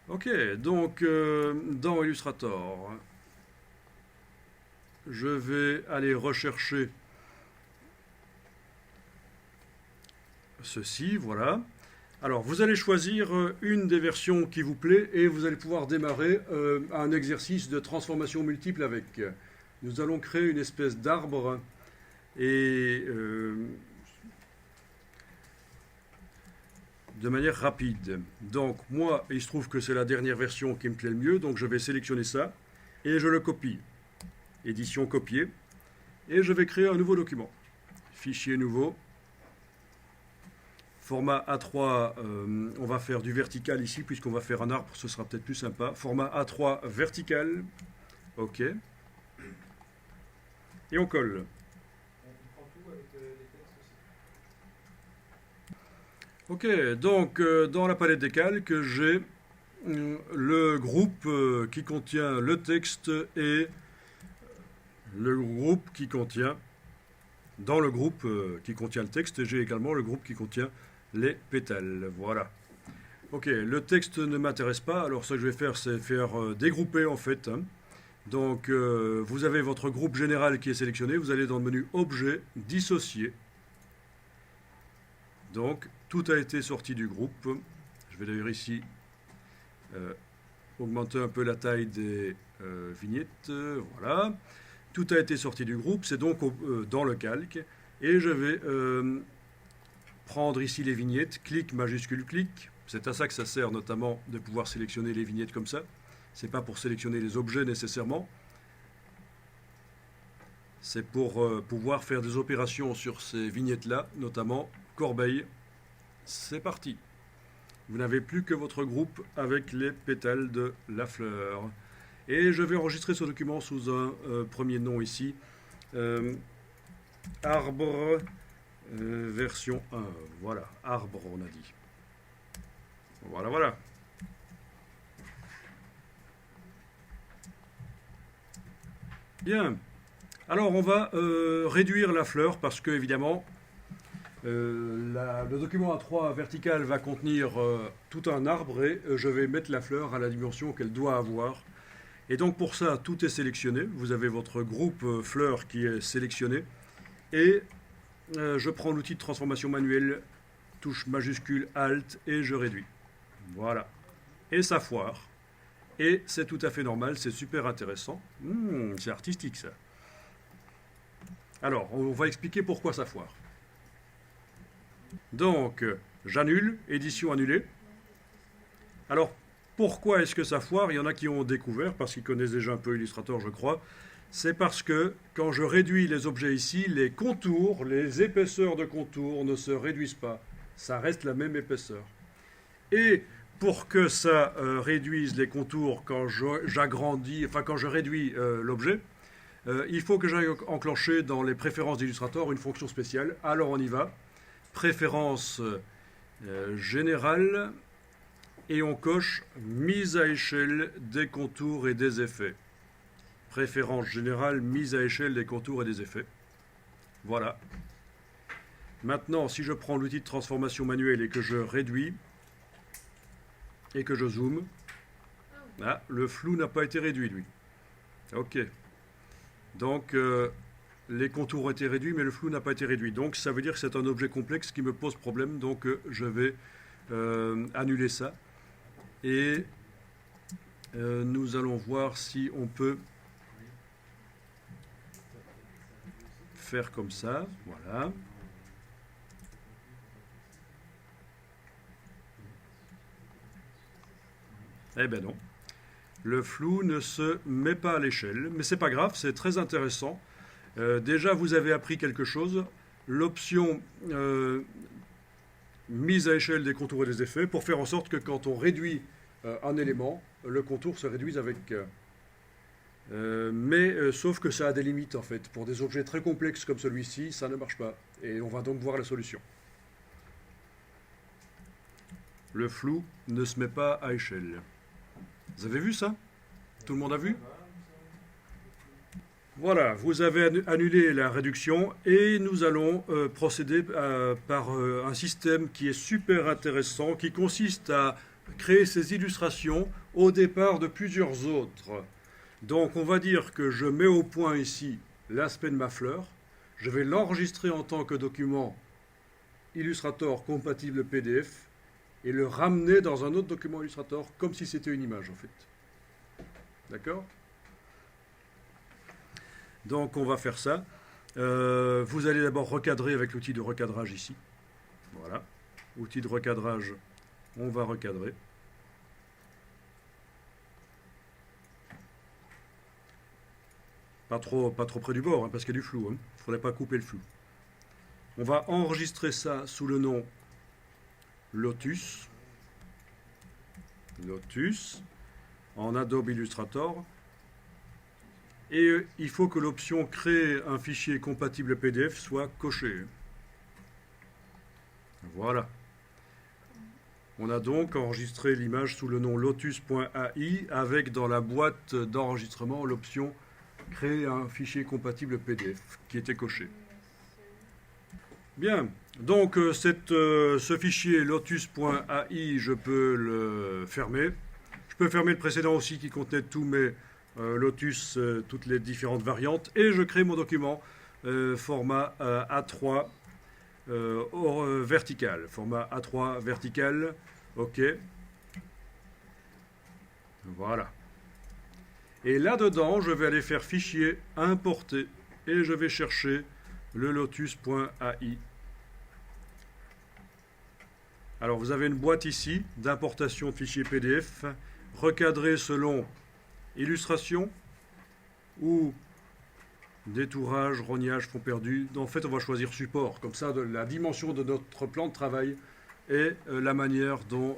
Ok, donc dans Illustrator, je vais aller rechercher ceci, voilà. Alors, vous allez choisir une des versions qui vous plaît et vous allez pouvoir démarrer un exercice de transformation multiple avec. Nous allons créer une espèce d'arbre et de manière rapide. Donc, moi, il se trouve que c'est la dernière version qui me plaît le mieux, donc je vais sélectionner ça et je le copie. Édition copier. Et je vais créer un nouveau document. Fichier nouveau. Format A3, on va faire du vertical ici, puisqu'on va faire un arbre, ce sera peut-être plus sympa. Format A3 vertical. OK. Et on colle. OK, donc dans la palette des calques, j'ai le groupe qui contient le texte et le groupe qui contient, dans le groupe qui contient le texte, j'ai également le groupe qui contient les pétales. Voilà. Ok, le texte ne m'intéresse pas, alors ce que je vais faire, c'est faire dégrouper en fait. Hein. Donc vous avez votre groupe général qui est sélectionné, vous allez dans le menu Objet, Dissocier. Donc tout a été sorti du groupe. Je vais d'ailleurs ici augmenter un peu la taille des vignettes. Voilà. Tout a été sorti du groupe, c'est donc dans le calque. Et je vais prendre ici les vignettes, clic, majuscule, clic. C'est à ça que ça sert notamment de pouvoir sélectionner les vignettes comme ça. Ce n'est pas pour sélectionner les objets nécessairement. C'est pour pouvoir faire des opérations sur ces vignettes-là, notamment corbeille. C'est parti. Vous n'avez plus que votre groupe avec les pétales de la fleur. Et je vais enregistrer ce document sous un premier nom ici. Arbre version 1. Voilà, arbre on a dit. Voilà, voilà. Bien. Alors on va réduire la fleur parce que évidemment le document A3 vertical va contenir tout un arbre et je vais mettre la fleur à la dimension qu'elle doit avoir. Et donc pour ça, tout est sélectionné. Vous avez votre groupe fleurs qui est sélectionné. Et je prends l'outil de transformation manuelle, touche majuscule Alt et je réduis. Voilà. Et ça foire. Et c'est tout à fait normal, c'est super intéressant. C'est artistique ça. Alors, on va expliquer pourquoi ça foire. Donc, j'annule, édition annulée. Alors, pourquoi est-ce que ça foire? Il y en a qui ont découvert, parce qu'ils connaissent déjà un peu Illustrator, je crois. C'est parce que quand je réduis les objets ici, les contours, les épaisseurs de contours ne se réduisent pas. Ça reste la même épaisseur. Et pour que ça réduise les contours quand j'agrandis, enfin quand je réduis l'objet, il faut que j'aille enclencher dans les préférences d'Illustrator une fonction spéciale. Alors on y va. Préférences générales. Et on coche mise à échelle des contours et des effets. Préférence générale, mise à échelle des contours et des effets. Voilà. Maintenant, si je prends l'outil de transformation manuelle et que je réduis et que je zoome, ah, le flou n'a pas été réduit, lui. Ok. Donc, les contours ont été réduits, mais le flou n'a pas été réduit. Donc, ça veut dire que c'est un objet complexe qui me pose problème. Donc, je vais annuler ça. Et nous allons voir si on peut faire comme ça. Voilà. Eh bien non. Le flou ne se met pas à l'échelle. Mais c'est pas grave, c'est très intéressant. Déjà, vous avez appris quelque chose. L'option mise à échelle des contours et des effets pour faire en sorte que quand on réduit un élément, le contour se réduise avec. Sauf que ça a des limites en fait. Pour des objets très complexes comme celui-ci, ça ne marche pas. Et on va donc voir la solution. Le flou ne se met pas à échelle. Vous avez vu ça? Tout le monde a vu? Voilà, vous avez annulé la réduction et nous allons procéder par un système qui est super intéressant, qui consiste à créer ces illustrations au départ de plusieurs autres. Donc on va dire que je mets au point ici l'aspect de ma fleur. Je vais l'enregistrer en tant que document Illustrator compatible PDF et le ramener dans un autre document Illustrator comme si c'était une image en fait. D'accord? Donc on va faire ça. Vous allez d'abord recadrer avec l'outil de recadrage ici. Voilà. Outil de recadrage, on va recadrer. Pas trop près du bord, hein, parce qu'il y a du flou. Il ne faudrait pas couper le flou. On va enregistrer ça sous le nom Lotus. Lotus en Adobe Illustrator. Et il faut que l'option créer un fichier compatible PDF soit cochée. Voilà. On a donc enregistré l'image sous le nom lotus.ai avec dans la boîte d'enregistrement l'option créer un fichier compatible PDF qui était coché. Bien, donc ce fichier lotus.ai, je peux le fermer. Je peux fermer le précédent aussi qui contenait tous mes Lotus, toutes les différentes variantes. Et je crée mon document format A3 vertical. Format A3 vertical. OK. Voilà. Et là-dedans, je vais aller faire fichier, importer. Et je vais chercher le lotus.ai. Alors, vous avez une boîte ici d'importation de fichiers PDF, recadré selon illustration ou détourage, rognage, fond perdu. En fait, on va choisir support. Comme ça, la dimension de notre plan de travail et la manière dont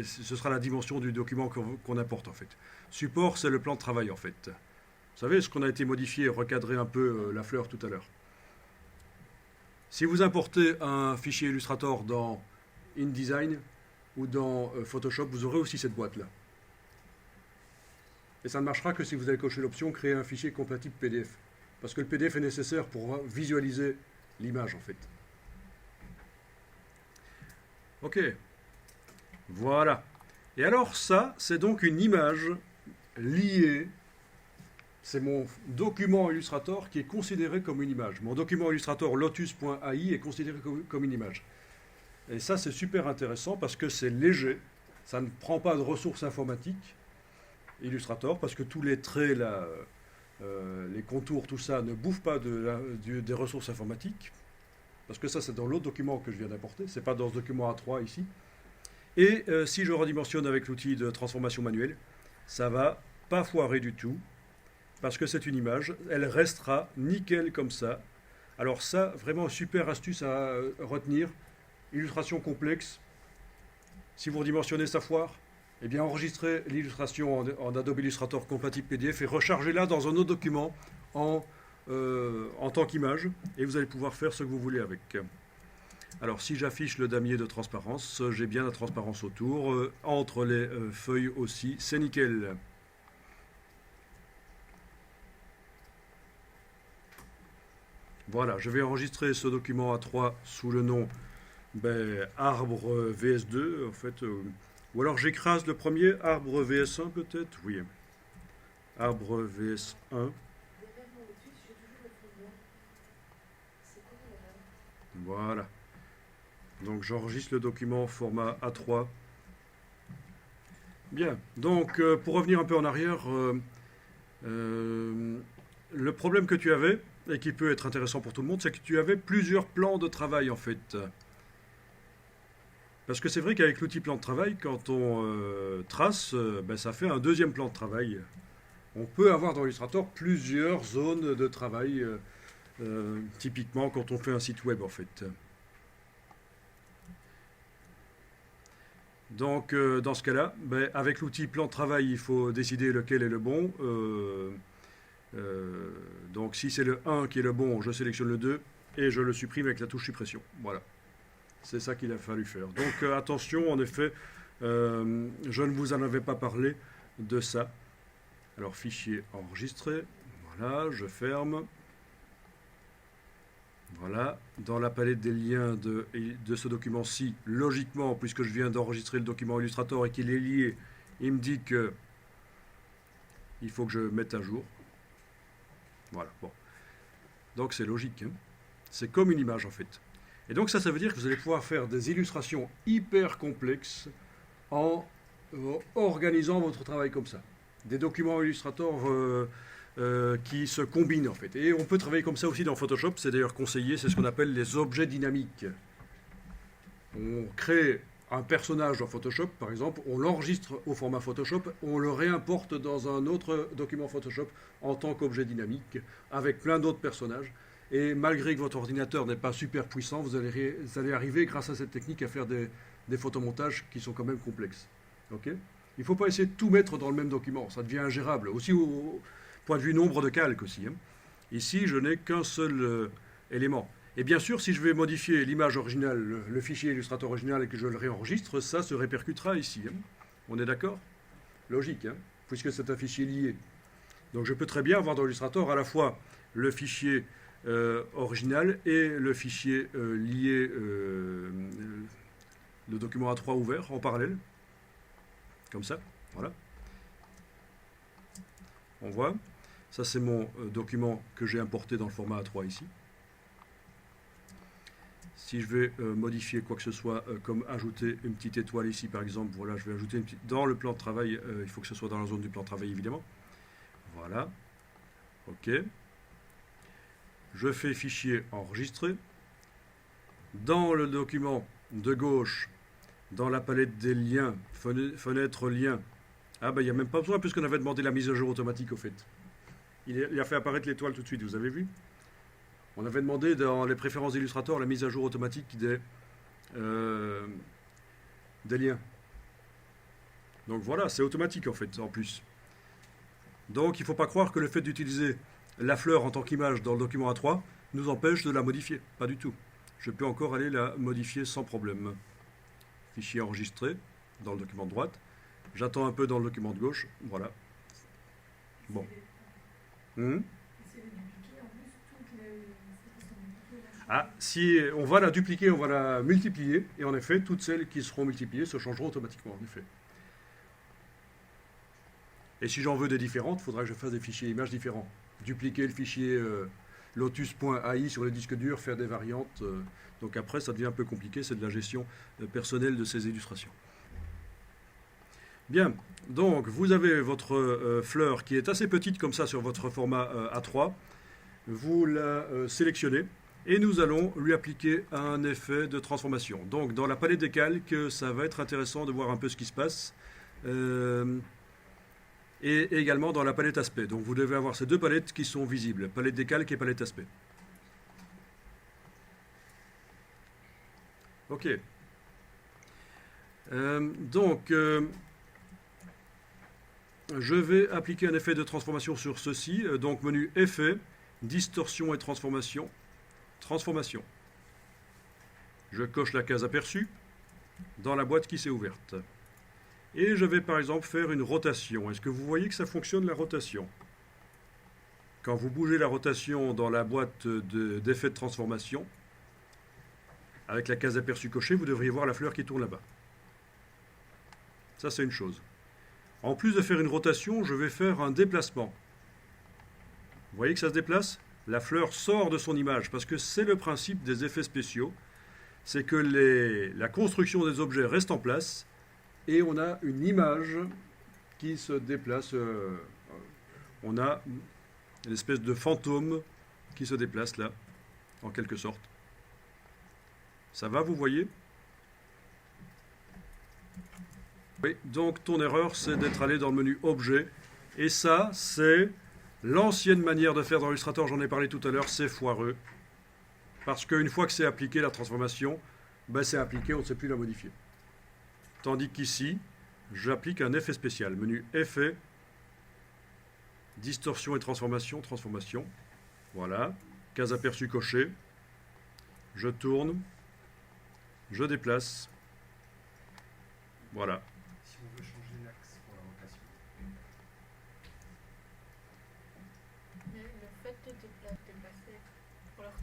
ce sera la dimension du document qu'on importe en fait. Support, c'est le plan de travail en fait. Vous savez, ce qu'on a été modifié, recadré un peu la fleur tout à l'heure. Si vous importez un fichier Illustrator dans InDesign ou dans Photoshop, vous aurez aussi cette boîte-là. Et ça ne marchera que si vous avez coché l'option créer un fichier compatible PDF. Parce que le PDF est nécessaire pour visualiser l'image en fait. OK. Voilà. Et alors ça, c'est donc une image liée. C'est mon document Illustrator qui est considéré comme une image. Mon document Illustrator lotus.ai est considéré comme une image. Et ça, c'est super intéressant parce que c'est léger. Ça ne prend pas de ressources informatiques. Illustrator, parce que tous les traits, là, les contours, tout ça, ne bouffent pas des ressources informatiques. Parce que ça, c'est dans l'autre document que je viens d'importer. Ce n'est pas dans ce document A3 ici. Et si je redimensionne avec l'outil de transformation manuelle, ça va pas foirer du tout. Parce que c'est une image. Elle restera nickel comme ça. Alors ça, vraiment, super astuce à retenir. Illustration complexe. Si vous redimensionnez, ça foire. Eh bien, enregistrez l'illustration en Adobe Illustrator compatible PDF et rechargez-la dans un autre document en tant qu'image et vous allez pouvoir faire ce que vous voulez avec. Alors, si j'affiche le damier de transparence, j'ai bien la transparence autour. Entre les feuilles aussi, c'est nickel. Voilà, je vais enregistrer ce document A3 sous le nom arbre VS2, en fait. Ou alors j'écrase le premier, arbre VS1 peut-être? Oui. Arbre VS1. Voilà. Donc j'enregistre le document format A3. Bien. Donc pour revenir un peu en arrière, le problème que tu avais, et qui peut être intéressant pour tout le monde, c'est que tu avais plusieurs plans de travail en fait. Parce que c'est vrai qu'avec l'outil plan de travail, quand on trace, ça fait un deuxième plan de travail. On peut avoir dans Illustrator plusieurs zones de travail, typiquement quand on fait un site web en fait. Donc dans ce cas-là, avec l'outil plan de travail, il faut décider lequel est le bon. Donc si c'est le 1 qui est le bon, je sélectionne le 2 et je le supprime avec la touche suppression. Voilà. C'est ça qu'il a fallu faire. Donc attention, en effet, je ne vous en avais pas parlé de ça. Alors fichier enregistré, voilà, je ferme. Voilà, dans la palette des liens de ce document-ci, logiquement, puisque je viens d'enregistrer le document Illustrator et qu'il est lié, il me dit que il faut que je mette à jour. Voilà, bon. Donc c'est logique, hein. C'est comme une image en fait. Et donc ça veut dire que vous allez pouvoir faire des illustrations hyper complexes en organisant votre travail comme ça. Des documents Illustrator qui se combinent en fait. Et on peut travailler comme ça aussi dans Photoshop, c'est d'ailleurs conseillé, c'est ce qu'on appelle les objets dynamiques. On crée un personnage dans Photoshop, par exemple, on l'enregistre au format Photoshop, on le réimporte dans un autre document Photoshop en tant qu'objet dynamique, avec plein d'autres personnages. Et malgré que votre ordinateur n'est pas super puissant, vous allez arriver, grâce à cette technique, à faire des photomontages qui sont quand même complexes. Okay, il ne faut pas essayer de tout mettre dans le même document, ça devient ingérable. Aussi au point de vue nombre de calques aussi, hein. Ici, je n'ai qu'un seul élément. Et bien sûr, si je vais modifier l'image originale, le fichier Illustrator original et que je le réenregistre, ça se répercutera ici, hein. On est d'accord? Logique, hein, puisque c'est un fichier lié. Donc je peux très bien avoir dans Illustrator à la fois le fichier original et le fichier lié, le document A3 ouvert en parallèle. Comme ça, voilà. On voit. Ça, c'est mon document que j'ai importé dans le format A3 ici. Si je vais modifier quoi que ce soit, comme ajouter une petite étoile ici, par exemple, voilà, je vais ajouter une petite... Dans le plan de travail, il faut que ce soit dans la zone du plan de travail, évidemment. Voilà. OK. Je fais fichier enregistré. Dans le document de gauche, dans la palette des liens, fenêtre lien, ah ben il n'y a même pas besoin puisqu'on avait demandé la mise à jour automatique au fait. Il a fait apparaître l'étoile tout de suite, vous avez vu? On avait demandé dans les préférences Illustrator la mise à jour automatique des liens. Donc voilà, c'est automatique en fait, en plus. Donc il ne faut pas croire que le fait d'utiliser la fleur en tant qu'image dans le document A3 nous empêche de la modifier. Pas du tout. Je peux encore aller la modifier sans problème. Fichier enregistré dans le document de droite. J'attends un peu dans le document de gauche. Voilà. Bon. Ah, si on va la dupliquer, on va la multiplier. Et en effet, toutes celles qui seront multipliées se changeront automatiquement, en effet. Et si j'en veux des différentes, il faudra que je fasse des fichiers images différents. Dupliquer le fichier lotus.ai sur les disques durs, faire des variantes. Donc après, ça devient un peu compliqué. C'est de la gestion personnelle de ces illustrations. Bien, donc vous avez votre fleur qui est assez petite comme ça sur votre format A3. Vous la sélectionnez et nous allons lui appliquer un effet de transformation. Donc dans la palette des calques, ça va être intéressant de voir un peu ce qui se passe. Et également dans la palette aspect. Donc vous devez avoir ces deux palettes qui sont visibles, palette des calques et palette aspect. Ok. Je vais appliquer un effet de transformation sur ceci. Donc menu effet, distorsion et transformation. Transformation. Je coche la case aperçue dans la boîte qui s'est ouverte. Et je vais par exemple faire une rotation. Est-ce que vous voyez que ça fonctionne la rotation? Quand vous bougez la rotation dans la boîte d'effet de transformation, avec la case aperçue cochée, vous devriez voir la fleur qui tourne là-bas. Ça, c'est une chose. En plus de faire une rotation, je vais faire un déplacement. Vous voyez que ça se déplace? La fleur sort de son image, parce que c'est le principe des effets spéciaux. C'est que la construction des objets reste en place, et on a une image qui se déplace. On a une espèce de fantôme qui se déplace là, en quelque sorte. Ça va, vous voyez? Oui, donc ton erreur, c'est d'être allé dans le menu Objet. Et ça, c'est l'ancienne manière de faire dans Illustrator, j'en ai parlé tout à l'heure, c'est foireux. Parce qu'une fois que c'est appliqué, la transformation, ben c'est appliqué, on ne sait plus la modifier. Tandis qu'ici, j'applique un effet spécial. Menu Effet, Distorsion et Transformation, Transformation. Voilà, case aperçue cochée. Je tourne, je déplace. Voilà. Si on veut changer l'axe pour la rotation. Le fait de déplacer pour leur...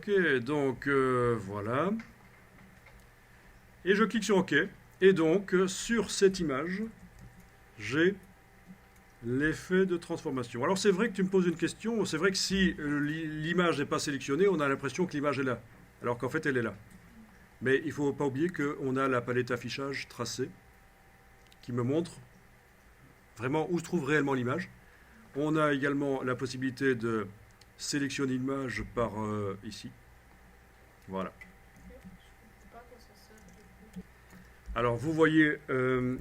Ok, donc voilà. Et je clique sur OK. Et donc, sur cette image, j'ai l'effet de transformation. Alors c'est vrai que tu me poses une question, c'est vrai que si l'image n'est pas sélectionnée, on a l'impression que l'image est là, alors qu'en fait elle est là. Mais il ne faut pas oublier qu'on a la palette affichage tracée, qui me montre vraiment où se trouve réellement l'image. On a également la possibilité de sélectionner l'image par ici. Voilà. Alors vous voyez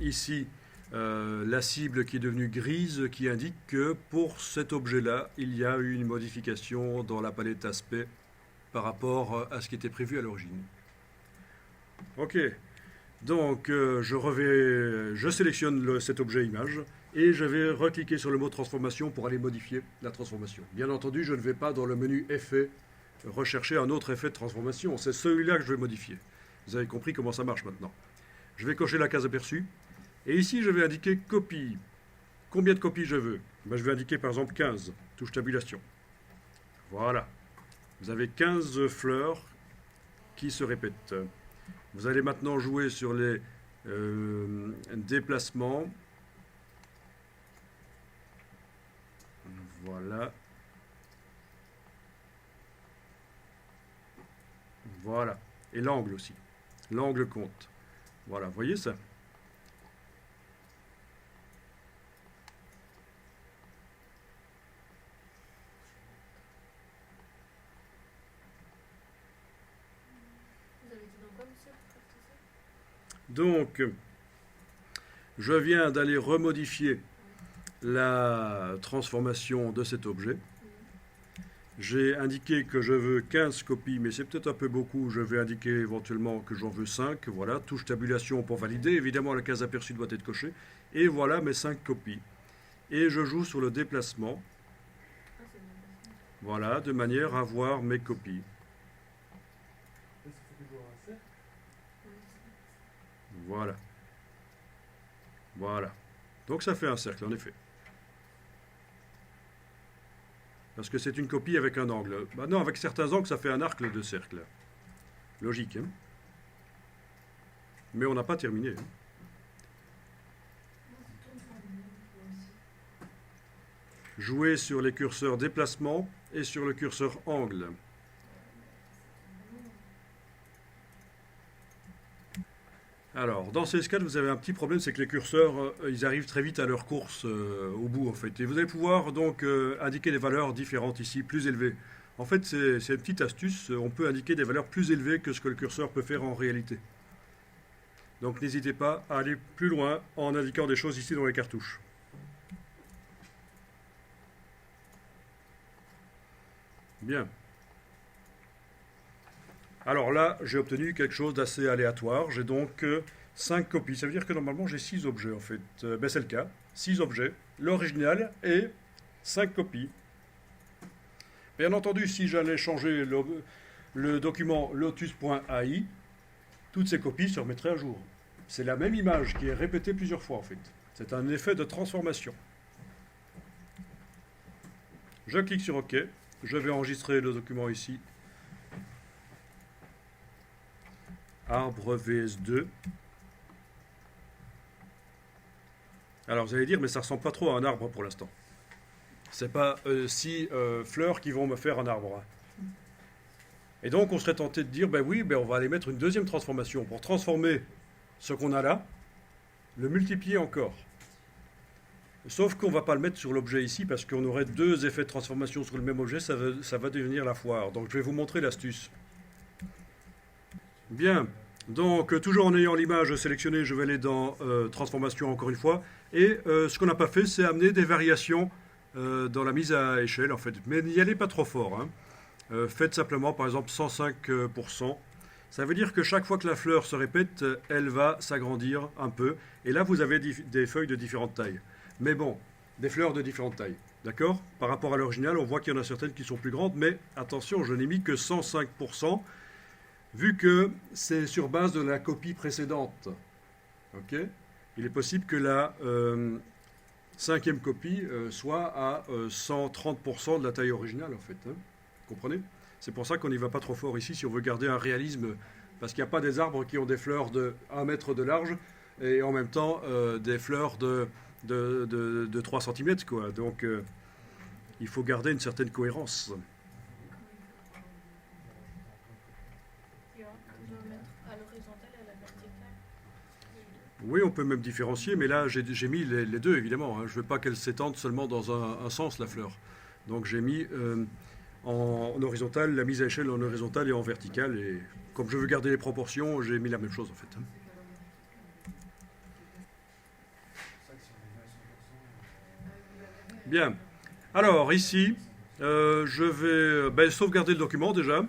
ici la cible qui est devenue grise, qui indique que pour cet objet-là, il y a eu une modification dans la palette aspect par rapport à ce qui était prévu à l'origine. Ok, donc je sélectionne cet objet image et je vais recliquer sur le mot transformation pour aller modifier la transformation. Bien entendu, je ne vais pas dans le menu effet rechercher un autre effet de transformation, c'est celui-là que je vais modifier. Vous avez compris comment ça marche maintenant. Je vais cocher la case aperçue. Et ici, je vais indiquer copie. Combien de copies je veux? Je vais indiquer par exemple 15. Touche tabulation. Voilà. Vous avez 15 fleurs qui se répètent. Vous allez maintenant jouer sur les déplacements. Voilà. Voilà. Et l'angle aussi. L'angle compte. Voilà, vous voyez ça? Vous avez dit dans quoi, monsieur, pour faire tout ça? Donc, je viens d'aller remodifier la transformation de cet objet. J'ai indiqué que je veux 15 copies, mais c'est peut-être un peu beaucoup. Je vais indiquer éventuellement que j'en veux 5. Voilà, touche tabulation pour valider. Évidemment, la case aperçue doit être cochée. Et voilà mes 5 copies. Et je joue sur le déplacement. Ah, c'est bien passé. Voilà, de manière à voir mes copies. Est-ce que c'est toujours un cercle? Oui, Voilà. Voilà. Donc ça fait un cercle, en effet. Parce que c'est une copie avec un angle. Non, avec certains angles, ça fait un arc de cercle. Logique, hein? Mais on n'a pas terminé. Hein? Jouer sur les curseurs déplacement et sur le curseur angle. Alors, dans ces cas, vous avez un petit problème, c'est que les curseurs, ils arrivent très vite à leur course au bout, en fait. Et vous allez pouvoir donc indiquer des valeurs différentes ici, plus élevées. En fait, c'est une petite astuce, on peut indiquer des valeurs plus élevées que ce que le curseur peut faire en réalité. Donc, n'hésitez pas à aller plus loin en indiquant des choses ici dans les cartouches. Bien. Alors là, j'ai obtenu quelque chose d'assez aléatoire. J'ai donc 5 copies. Ça veut dire que normalement, j'ai 6 objets, en fait. C'est le cas. 6 objets, l'original et 5 copies. Bien entendu, si j'allais changer le document lotus.ai, toutes ces copies se remettraient à jour. C'est la même image qui est répétée plusieurs fois, en fait. C'est un effet de transformation. Je clique sur OK. Je vais enregistrer le document ici. Arbre VS2. Alors vous allez dire, mais ça ressemble pas trop à un arbre pour l'instant. C'est pas 6 fleurs qui vont me faire un arbre. Et donc on serait tenté de dire, ben oui, ben on va aller mettre une deuxième transformation pour transformer ce qu'on a là, le multiplier encore. Sauf qu'on ne va pas le mettre sur l'objet ici parce qu'on aurait 2 effets de transformation sur le même objet, ça va devenir la foire. Donc je vais vous montrer l'astuce. Bien, donc toujours en ayant l'image sélectionnée, je vais aller dans transformation encore une fois. Et ce qu'on n'a pas fait, c'est amener des variations dans la mise à échelle en fait. Mais n'y allez pas trop fort. Hein. Faites simplement par exemple 105%. Ça veut dire que chaque fois que la fleur se répète, elle va s'agrandir un peu. Et là, vous avez des feuilles de différentes tailles. Mais bon, des fleurs de différentes tailles. D'accord? Par rapport à l'original, on voit qu'il y en a certaines qui sont plus grandes. Mais attention, je n'ai mis que 105%. Vu que c'est sur base de la copie précédente, okay, il est possible que la 5e copie soit à 130% de la taille originale, en fait. Hein, vous comprenez? C'est pour ça qu'on n'y va pas trop fort ici si on veut garder un réalisme, parce qu'il n'y a pas des arbres qui ont des fleurs de 1 mètre de large et en même temps des fleurs de 3 cm, quoi. Donc il faut garder une certaine cohérence. Et on doit mettre à l'horizontale et à la verticale. Oui, on peut même différencier, mais là j'ai mis les deux évidemment, hein. Je ne veux pas qu'elle s'étende seulement dans un sens, la fleur. Donc j'ai mis en horizontal, la mise à échelle en horizontal et en verticale. Et comme je veux garder les proportions, j'ai mis la même chose en fait, hein. Bien. Alors ici, je vais sauvegarder le document déjà.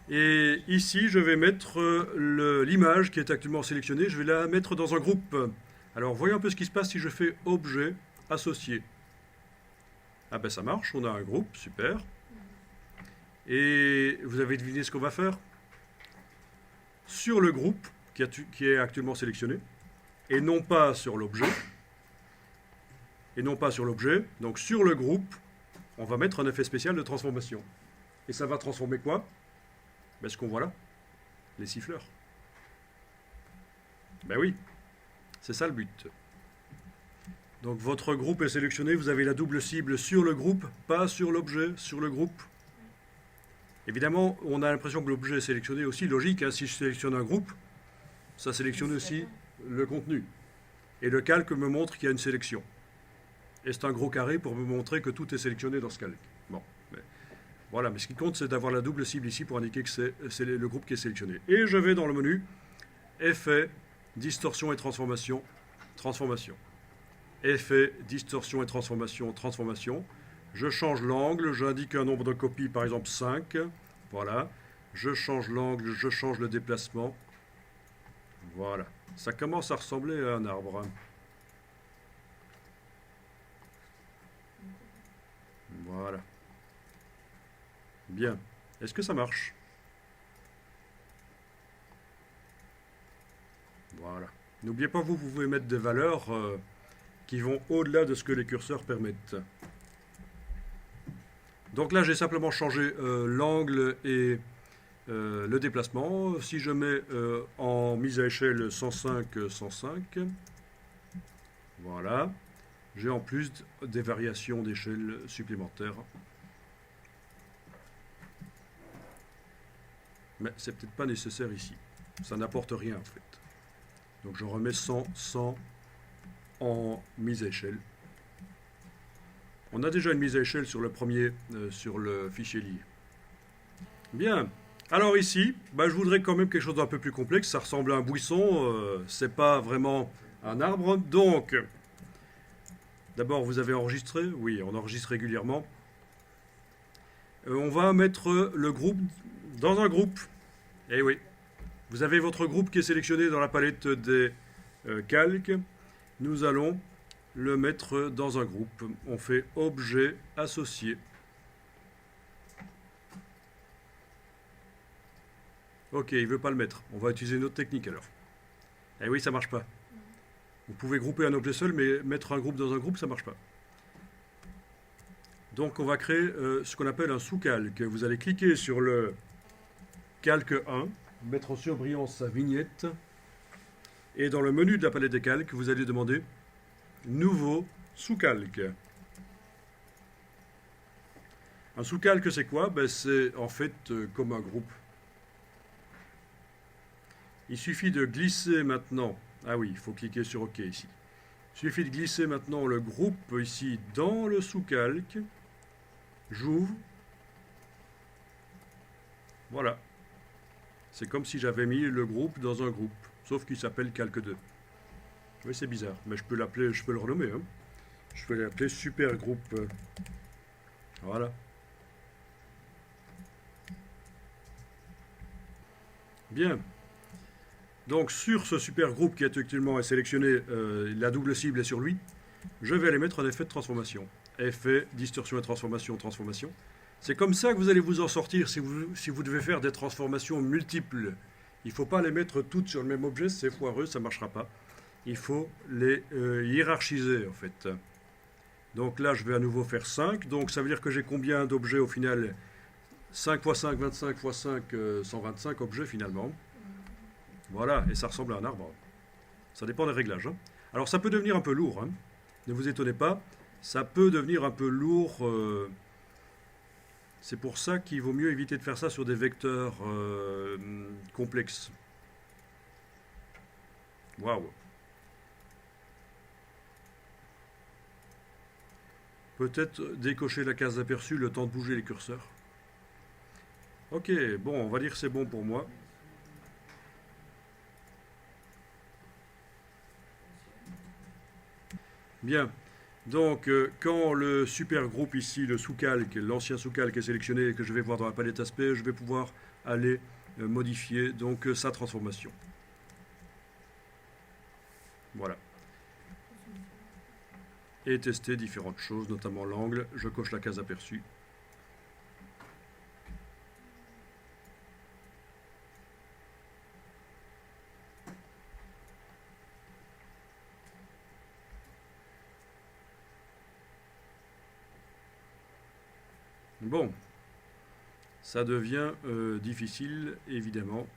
Et ici, je vais mettre l'image qui est actuellement sélectionnée. Je vais la mettre dans un groupe. Alors voyons un peu ce qui se passe si je fais objet associé. Ah ben ça marche, on a un groupe, super. Et vous avez deviné ce qu'on va faire? Sur le groupe qui est actuellement sélectionné, et non pas sur l'objet, donc sur le groupe, on va mettre un effet spécial de transformation. Et ça va transformer quoi? Ben, ce qu'on voit là, les siffleurs. Ben oui, c'est ça le but. Donc votre groupe est sélectionné, vous avez la double cible sur le groupe, pas sur l'objet, sur le groupe. Évidemment, on a l'impression que l'objet est sélectionné aussi, logique, hein, si je sélectionne un groupe, ça sélectionne aussi le contenu. Et le calque me montre qu'il y a une sélection. Et c'est un gros carré pour me montrer que tout est sélectionné dans ce calque. Bon, voilà, mais ce qui compte, c'est d'avoir la double cible ici pour indiquer que c'est le groupe qui est sélectionné. Et je vais dans le menu, Effet, Distorsion et Transformation, Transformation. Effet, distorsion et transformation, transformation. Je change l'angle, j'indique un nombre de copies, par exemple 5. Voilà. Je change l'angle, je change le déplacement. Voilà. Ça commence à ressembler à un arbre, hein. Voilà. Bien. Est-ce que ça marche? Voilà. N'oubliez pas, vous pouvez mettre des valeurs qui vont au-delà de ce que les curseurs permettent. Donc là, j'ai simplement changé l'angle et le déplacement. Si je mets en mise à échelle 105, 105, voilà. J'ai en plus des variations d'échelle supplémentaires. Mais c'est peut-être pas nécessaire ici. Ça n'apporte rien en fait. Donc je remets 100, 100 en mise à échelle. On a déjà une mise à échelle sur le premier, sur le fichier lié. Bien. Alors ici, je voudrais quand même quelque chose d'un peu plus complexe. Ça ressemble à un buisson. C'est pas vraiment un arbre. Donc, d'abord, vous avez enregistré. Oui, on enregistre régulièrement. On va mettre le groupe dans un groupe. Eh oui. Vous avez votre groupe qui est sélectionné dans la palette des calques. Nous allons le mettre dans un groupe. On fait objet associé. Ok, il ne veut pas le mettre. On va utiliser une autre technique alors. Eh oui, ça ne marche pas. Vous pouvez grouper un objet seul, mais mettre un groupe dans un groupe, ça ne marche pas. Donc on va créer ce qu'on appelle un sous-calque. Vous allez cliquer sur le calque 1, mettre en surbrillance sa vignette, et dans le menu de la palette des calques, vous allez demander Nouveau sous-calque. Un sous-calque, c'est quoi? C'est en fait comme un groupe. Il suffit de glisser maintenant. Ah oui, il faut cliquer sur OK ici. Il suffit de glisser maintenant le groupe ici dans le sous-calque. J'ouvre. Voilà. C'est comme si j'avais mis le groupe dans un groupe, sauf qu'il s'appelle calque 2. Oui, c'est bizarre, mais je peux l'appeler, je peux le renommer, hein. Je peux l'appeler super groupe. Voilà. Bien. Donc sur ce super groupe qui actuellement est sélectionné, la double cible est sur lui. Je vais aller mettre un effet de transformation. Effet, distorsion et transformation, transformation. C'est comme ça que vous allez vous en sortir si vous devez faire des transformations multiples. Il ne faut pas les mettre toutes sur le même objet, c'est foireux, ça ne marchera pas. Il faut les hiérarchiser en fait. Donc là, je vais à nouveau faire 5. Donc ça veut dire que j'ai combien d'objets au final? 5 x 5, 25 x 5, 125 objets finalement. Voilà, et ça ressemble à un arbre. Ça dépend des réglages, hein. Alors ça peut devenir un peu lourd, hein. Ne vous étonnez pas, ça peut devenir un peu lourd. C'est pour ça qu'il vaut mieux éviter de faire ça sur des vecteurs complexes. Waouh! Peut-être décocher la case d'aperçu le temps de bouger les curseurs. Ok, bon, on va dire que c'est bon pour moi. Bien, donc quand le super groupe ici, le sous-calque, l'ancien sous-calque est sélectionné et que je vais voir dans la palette aspect, je vais pouvoir aller modifier donc sa transformation. Voilà. Et tester différentes choses, notamment l'angle. Je coche la case aperçu. Bon, ça devient difficile, évidemment.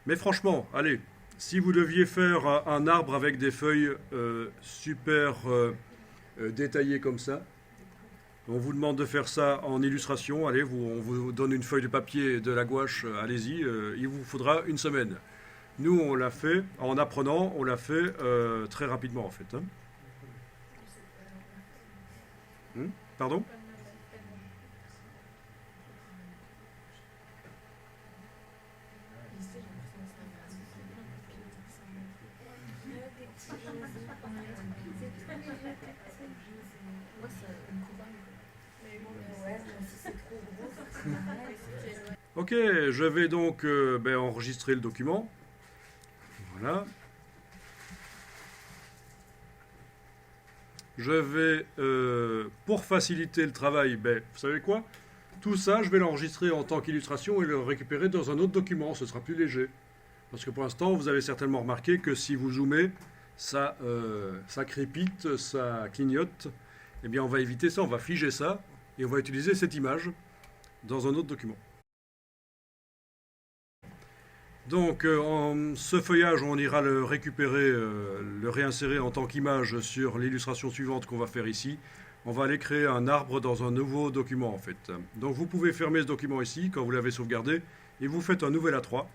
Mais franchement, allez, si vous deviez faire un arbre avec des feuilles super détaillées comme ça, on vous demande de faire ça en illustration, allez, on vous donne une feuille de papier et de la gouache, allez-y, il vous faudra une semaine. Nous, on l'a fait, en apprenant, on l'a fait très rapidement en fait, hein. Pardon? Ok, je vais donc enregistrer le document. Voilà. Je vais, pour faciliter le travail, vous savez quoi? Tout ça, je vais l'enregistrer en tant qu'illustration et le récupérer dans un autre document. Ce sera plus léger. Parce que pour l'instant, vous avez certainement remarqué que si vous zoomez, ça crépite, ça clignote. Eh bien, on va éviter ça, on va figer ça et on va utiliser cette image dans un autre document. Donc, ce feuillage, on ira le récupérer, le réinsérer en tant qu'image sur l'illustration suivante qu'on va faire ici. On va aller créer un arbre dans un nouveau document, en fait. Donc, vous pouvez fermer ce document ici, quand vous l'avez sauvegardé, et vous faites un nouvel A3.